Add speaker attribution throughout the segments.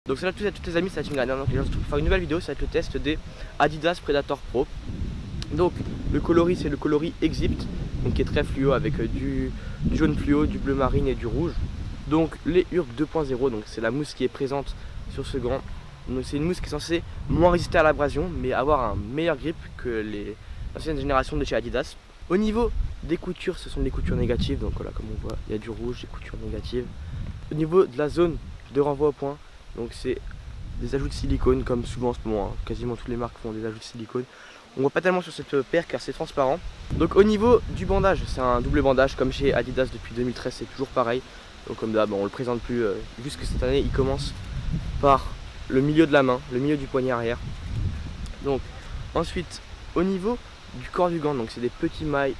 Speaker 1: Donc salut à tous les amis, c'est la team Griner. Donc aujourd'hui pour faire une nouvelle vidéo, ça va être le test des Adidas Predator Pro. Donc le coloris c'est le coloris Exhibt, donc qui est très fluo avec du jaune fluo, du bleu marine et du rouge. Donc les Urk 2.0, donc c'est la mousse qui est présente sur ce gant. Donc c'est une mousse qui est censée moins résister à l'abrasion mais avoir un meilleur grip que les anciennes générations de chez Adidas. Au niveau des coutures, ce sont des coutures négatives, donc voilà, comme on voit il y a du rouge, des coutures négatives. Au niveau de la zone de renvoi au point, donc c'est des ajouts de silicone comme souvent en ce moment, hein. Quasiment toutes les marques font des ajouts de silicone. On voit pas tellement sur cette paire car c'est transparent. Donc au niveau du bandage, c'est un double bandage comme chez Adidas depuis 2013, c'est toujours pareil. Donc comme d'hab, on le présente plus, vu que cette année il commence par le milieu de la main, le milieu du poignet arrière. Donc ensuite au niveau du corps du gant, donc c'est des petites mailles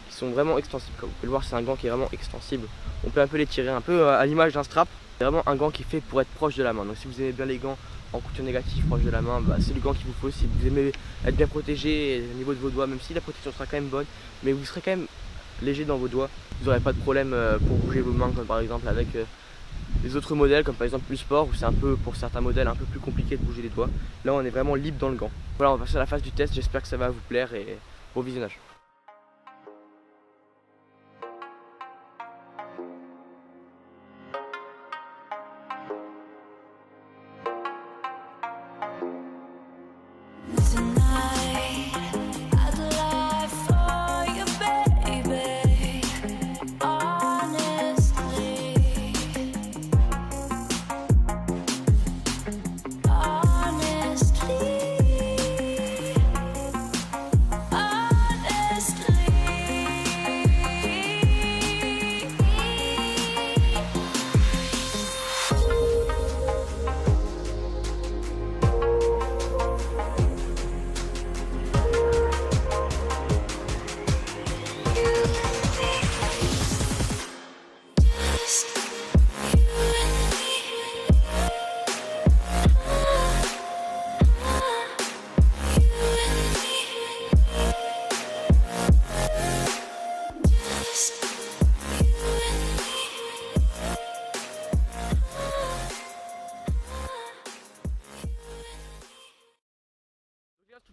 Speaker 1: qui sont vraiment extensibles. Comme vous pouvez le voir, c'est un gant qui est vraiment extensible. On peut un peu les tirer, un peu à l'image d'un strap. C'est vraiment un gant qui est fait pour être proche de la main. Donc si vous aimez bien les gants en couture négative proche de la main, bah, c'est le gant qu'il vous faut. Si vous aimez être bien protégé au niveau de vos doigts, même si la protection sera quand même bonne, mais vous serez quand même léger dans vos doigts, vous n'aurez pas de problème pour bouger vos mains, comme par exemple avec les autres modèles, comme par exemple le sport, où c'est un peu, pour certains modèles, un peu plus compliqué de bouger les doigts. Là on est vraiment libre dans le gant. Voilà, on va passer à la phase du test, j'espère que ça va vous plaire et bon visionnage.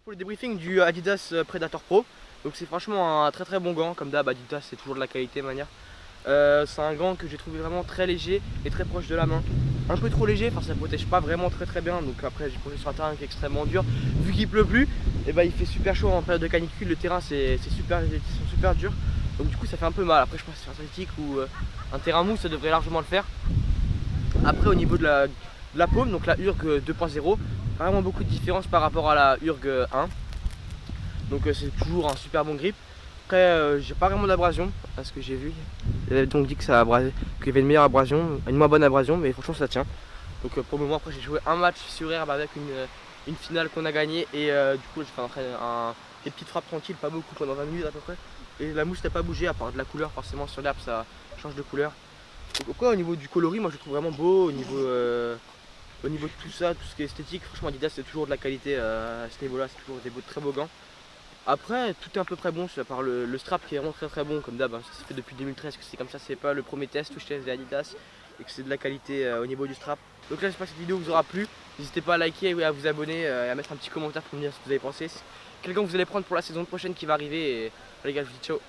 Speaker 1: Pour le débriefing du Adidas Predator Pro, donc c'est franchement un très bon gant. Comme d'hab, Adidas c'est toujours de la qualité de manière. C'est un gant que j'ai trouvé vraiment très léger et très proche de la main. Un peu trop léger, enfin ça protège pas vraiment très bien. Donc après j'ai posé sur un terrain qui est extrêmement dur. Vu qu'il pleut plus, et bah, il fait super chaud en période de canicule. Le terrain c'est super dur. Donc du coup ça fait un peu mal. Après je pense que sur un synthétique ou un terrain mou ça devrait largement le faire. Après au niveau de la paume, donc la Urk 2.0, pas vraiment beaucoup de différence par rapport à la Urk 1. Donc c'est toujours un super bon grip. Après j'ai pas vraiment d'abrasion à ce que j'ai vu. Il avait donc dit que ça qu'il y avait une meilleure abrasion, une moins bonne abrasion, mais franchement ça tient. Donc pour le moment, après j'ai joué un match sur herbe avec une finale qu'on a gagnée et du coup j'ai fait des petites frappes tranquilles, pas beaucoup, pendant 20 minutes à peu près. Et la mousse n'a pas bougé à part de la couleur, forcément sur l'herbe ça change de couleur. Donc quoi, au niveau du coloris, moi je le trouve vraiment beau. Au niveau de tout ça, tout ce qui est esthétique, franchement Adidas c'est toujours de la qualité à ce niveau là, c'est toujours des très beaux gants. Après tout est à peu près bon, à part le strap qui est vraiment très bon comme d'hab, hein. Ça fait depuis 2013 que c'est comme ça, c'est pas le premier test où je teste des Adidas et que c'est de la qualité au niveau du strap. Donc là j'espère que cette vidéo vous aura plu, n'hésitez pas à liker et à vous abonner et à mettre un petit commentaire pour me dire ce que vous avez pensé. Quel gant vous allez prendre pour la saison prochaine qui va arriver et les gars je vous dis ciao.